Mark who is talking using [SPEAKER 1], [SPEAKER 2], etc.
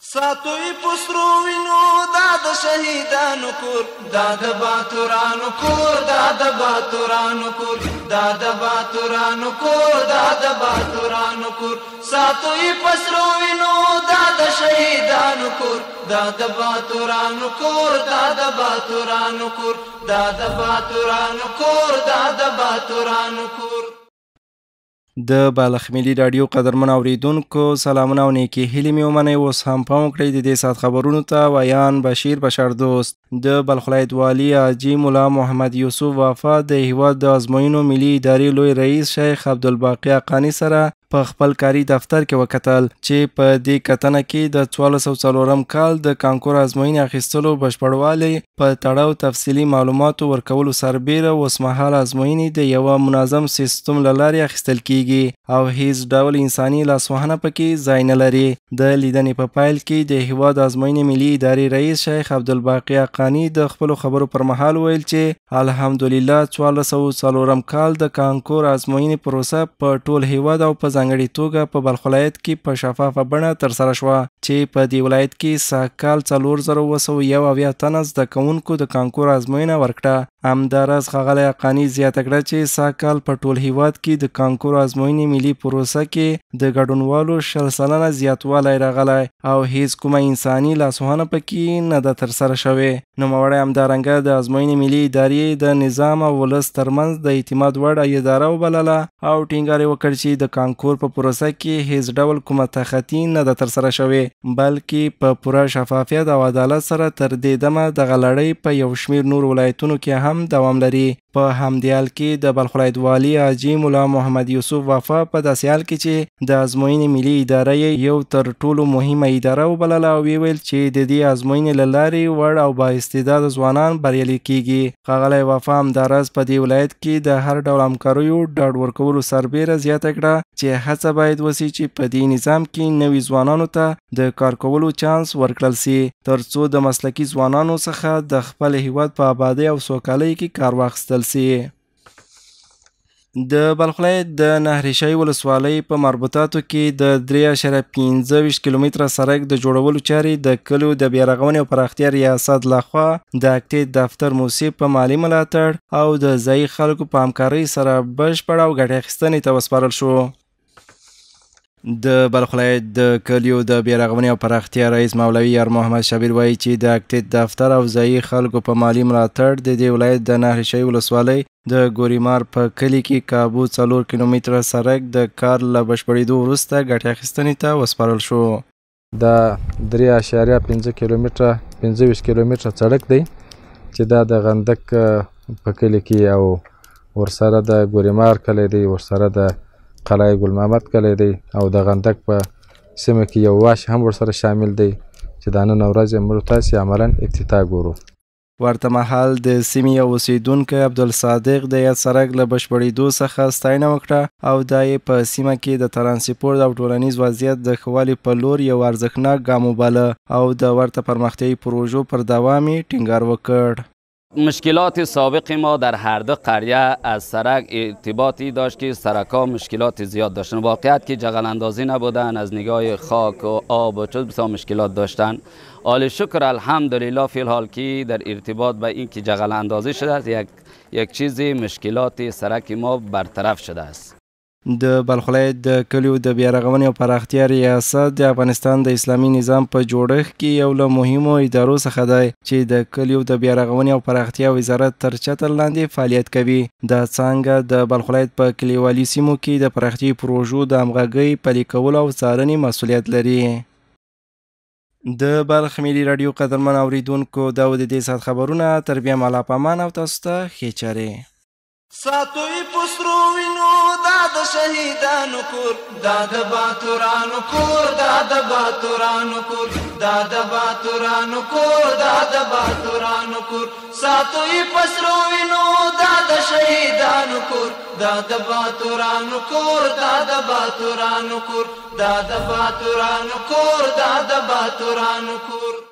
[SPEAKER 1] ساتوی پسرو وینو دا د شهیدانو کور دا د باتورانو کور دا د باتورانو کور دا د باتورانو کور دا د باتورانو کور ساتوی پسرو وینو دا د شهیدانو کور دا د باتورانو کور دا د باتورانو کور دا د باتورانو کور دا د باتورانو کور
[SPEAKER 2] د بالغ ملي رادیو قدرمن اوریدونکو سلامونه او نیکی هیلې مې ومنئ. اوس هم پام وکړئ د دې ساعت خبرونو ته. ویان بشیر بشردوست. د بلخ ولایت والي حاجي ملا محمد یوسف وافا د هیواد د ازموینو ملي ادارې لوی رئیس شیخ عبدالباقی حقانی سره په خپل کاري دفتر کې وکتل چې په دې کتنه کې د 1404 کال د کانکور ازموینې اخیستلو بشپړوالی په تړاو تفصیلي معلوماتو ورکولو سربیره اوسمهاله ازموینې د یوه منظم سیستم له لارې اخیستل کیږي او هیڅ ډول انساني لاسوهنه پکې ځای نه لري. د لیدنې په پایل کې د هیواد ازموینې ملي ادارې رئیس شیخ عبدالباقی حقانی د خپلو خبرو پر مهال ویل چې الحمدلله 1404 کال د کانکور ازموینې پروسه په ټول هیواد او په ځانګړې توګه په بلخ ولایت کې په شفافه بڼه ترسره شوه چې په دې ولایت کې سږکال 4291 تنه زده کوونکو د کانکور ازموینه ورکړه. همداراز ښاغلی حقاني زیاته کړه چې سږکال په ټول هیواد کې د کانکور ازموینې ملي پروسه کې د ګډونوالو 100% زیاتوالی راغلی او هیڅ کومه انساني لاسوهنه پکې نه ده ترسره شوې. نوموړی همدارنګه د ازموینې ملي ادارې د نظام او ولس ترمنځ د اعتماد وړ اداره وبلله او ټینګار یې وکړ چې د کانکور په پروسه کې هیڅ ډول کومه تخطي نه ده ترسره شوې بلکې په پوره شفافیت او عدالت سره تر دې دمه دغه لړۍ په یو شمېر نور ولایتونو کې هم دوام لري. په همدې حال کې د بلخ ولایت والي حاجي ملا محمد یوسف وافا په داسې حال کې چې د ازموینې ملي اداره یې یو تر ټولو مهمه اداره وبلله او ویل چې د دې ازموینې له لارې وړ او بااستعداده ځوانان بریالي کیږي. ښاغلی وافا همداراز په دې ولایت کې د هر ډول همکاریو ډاډ ورکولو سربیره زیاته کړه چې هڅه باید وسي چې په دې نظام کې نوي ځوانانو ته د کار کولو چانس ورکړل سي ترڅو د مسلکي ځوانانو څخه د خپل هیواد په آبادۍ او سوکالۍ کې کار واخیستل سي. د بلخ ولایت د نهرشای ولسوالۍ په مربوطاتو کې د 3.15 کیلومتره سړک د جوړولو چارې د کلیو د بیارغونې او پراختیا ریاست لخوا د اکټې دفتر موسیب په مالي ملاتړ او د ځایي خلکو په همکارۍ سره بشپړ او ګټې اخیستنې ته وسپارل شو. د بلخ ولایت د کلیو د بیارغونې او پراختیا رئیس مولوي یار محمد شبیر وایي چې د اکټې دفتر او ځایي خلکو په مالي ملاتړ د دې ولایت د نهرشای ولسوالۍ د ګوریمار په کلي کې کابو 4 کیلومتره سړک د کار له بشپړېدو وروسته ګټې اخیستنې ته وسپارل شو.
[SPEAKER 3] د 3.15 کیلومتره 15 کیلومتره سړک دی چې دا د غندک په کلي کې او ورسره د ګوریمار کلی دی ورسره د قلعه ګل محمد کلی دی او د غندک په سیمه کې یو واش هم ورسره شامل دی چې دا نن ورځ موږ تاسې عملا افتتاح ګورو.
[SPEAKER 2] ورته مهال د سیمې یو اوسیدونکی عبدالصادق د یاد سړک له بشپړېدو څخه ستاینه وکړه او دا یې په سیمه کې د ترانسپورت او ټولنیز وضعیت د ښه والي په لور یو ارزښتناک ګام وباله او د ورته پرمختیایي پروژو پر دوام یې ټینګار وکړ.
[SPEAKER 4] مشکلات سابق ما در هر دو قریه از سرک ارتباطی داشت که سرک‌ها مشکلات زیاد داشتن. واقعیت که جغل اندازی نبودن از نگاه خاک و آب و چیز بسیار مشکلات داشتن. حال شکر الحمدلله فی الحال که در ارتباط به این که جغل اندازی شده است یک چیزی مشکلات سرک ما برطرف شده است.
[SPEAKER 2] د بلخ ولایت د کلیو د بیارغونې او پراختیا ریاست د افغانستان د اسلامي نظام په جوړښت کې یو له مهمو ادارو څخه دی چې د کلیو د بیارغونې او پراختیا وزارت تر چتر لاندې فعالیت کوي. دا څانګه د بلخ ولایت په کلیوالي سیمو کې د پراختیا پروژو د همغږۍ پلي کولو او څارنې مسؤلیت لري. د بلخ ملي رادیو قدرمن اوریدونکو دا د دې ساعت خبرونه تر بیا مالا پامان او تاسو ته ښې چارې.
[SPEAKER 1] ساتوی پسرو وینو دا د شهیدانو کور دا د باتورانو کور دا د باتورانو کور دا د باتورانو کور دا د باتورانو کور ساتوی پسرو وینو دا د شهیدانو کور دا د باتورانو کور دا د باتورانو کور دا د باتورانو کور دا د باتورانو کور